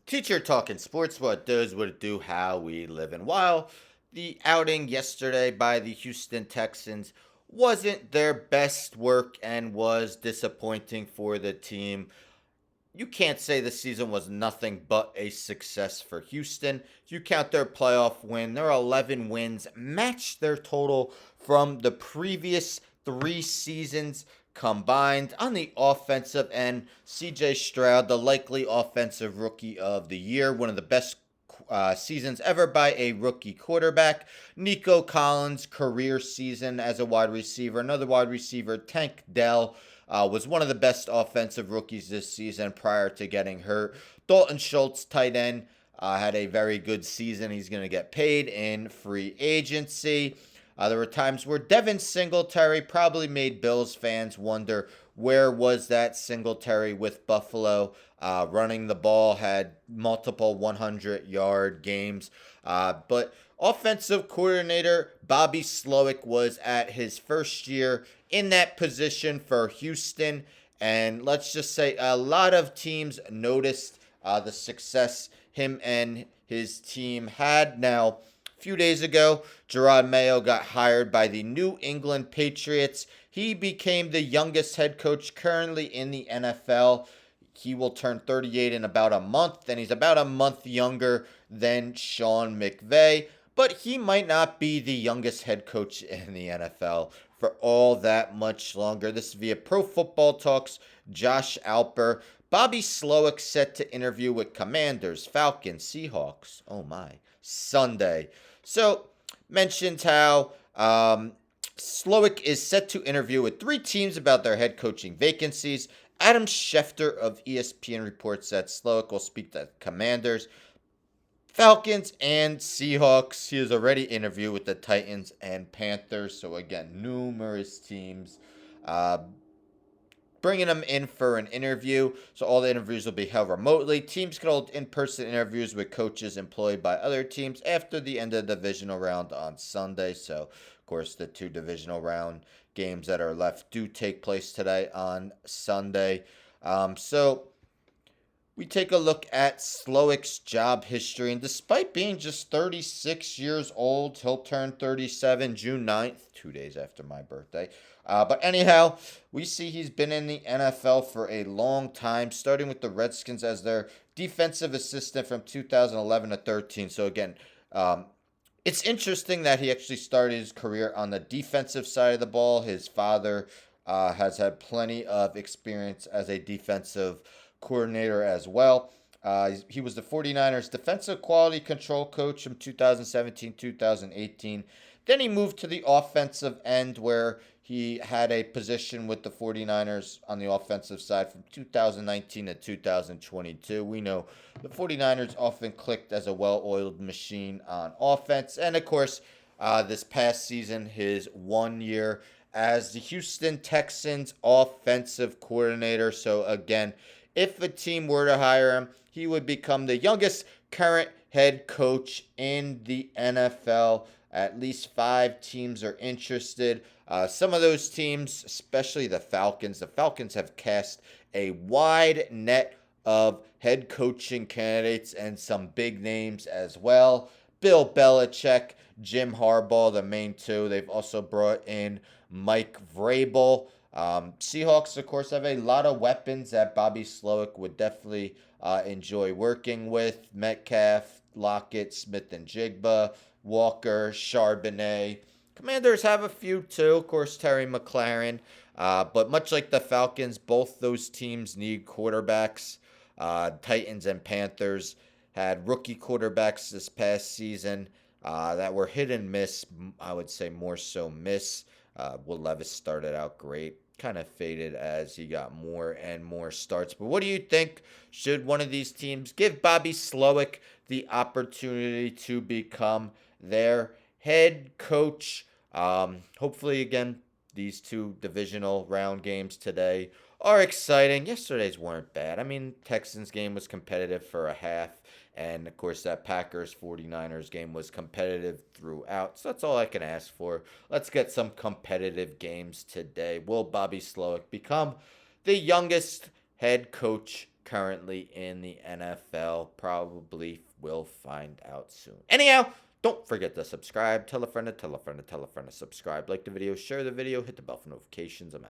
Teacher talking sports, what does, what it do, how we live. And while the outing yesterday by the Houston Texans wasn't their best work and was disappointing for the team, you can't say the season was nothing but a success for Houston. If you count their playoff win, their 11 wins matched their total from the previous 3 seasons combined. On the offensive end, CJ Stroud, the likely offensive rookie of the year, one of the best seasons ever by a rookie quarterback. Nico Collins' career season as a wide receiver. Another wide receiver, Tank Dell, was one of the best offensive rookies this season prior to getting hurt. Dalton Schultz, tight end, had a very good season. He's going to get paid in free agency. There were times where Devin Singletary probably made Bills fans wonder where was that Singletary with Buffalo. Running the ball, had multiple 100-yard games. But offensive coordinator Bobby Slowik was at his first year in that position for Houston. And let's just say a lot of teams noticed the success him and his team had. Now, a few days ago, Gerard Mayo got hired by the New England Patriots. He became the youngest head coach currently in the NFL. He will turn 38 in about a month, and he's about a month younger than Sean McVay. But he might not be the youngest head coach in the NFL for all that much longer. This is via Pro Football Talks' Josh Alper. Bobby Slowik set to interview with Commanders, Falcons, Seahawks. Oh my, Sunday. So, mentioned how Slowik is set to interview with 3 teams about their head coaching vacancies. Adam Schefter of ESPN reports that Slowik will speak to Commanders, Falcons, and Seahawks. He has already interviewed with the Titans and Panthers. So, again, numerous teams bringing them in for an interview. So all the interviews will be held remotely. Teams can hold in-person interviews with coaches employed by other teams after the end of the divisional round on Sunday. So, of course, the 2 divisional round games that are left do take place today on Sunday. So we take a look at Slowik's job history. And despite being just 36 years old, he'll turn 37 June 9th, 2 days after my birthday. But anyhow, we see he's been in the NFL for a long time, starting with the Redskins as their defensive assistant from 2011 to 13. So again, it's interesting that he actually started his career on the defensive side of the ball. His father has had plenty of experience as a defensive coordinator as well. He was the 49ers defensive quality control coach from 2017-2018. Then he moved to the offensive end where he had a position with the 49ers on the offensive side from 2019 to 2022. We know the 49ers often clicked as a well-oiled machine on offense. And, of course, this past season, his 1 year as the Houston Texans offensive coordinator. So, again, if a team were to hire him, he would become the youngest current head coach in the NFL. At least 5 teams are interested. Some of those teams, especially the Falcons have cast a wide net of head coaching candidates and some big names as well. Bill Belichick, Jim Harbaugh, the main 2. They've also brought in Mike Vrabel. Seahawks, of course, have a lot of weapons that Bobby Slowik would definitely enjoy working with. Metcalf, Lockett, Smith and Jigba, Walker, Charbonnet. Commanders have a few too, of course, Terry McLaurin. But much like the Falcons, both those teams need quarterbacks. Titans and Panthers had rookie quarterbacks this past season that were hit and miss. I would say more so miss. Will Levis started out great. Kind of faded as he got more and more starts. But what do you think? Should one of these teams give Bobby Slowik the opportunity to become their head coach? Hopefully, again, these 2 divisional round games today are exciting. Yesterday's weren't bad. I mean, Texans game was competitive for a half. And, of course, that Packers 49ers game was competitive throughout. So that's all I can ask for. Let's get some competitive games today. Will Bobby Slowik become the youngest head coach currently in the NFL. Probably will find out soon. Anyhow, don't forget to subscribe. Tell a friend to tell a friend to tell a friend to subscribe. Like the video, share the video, hit the bell for notifications. I'm out.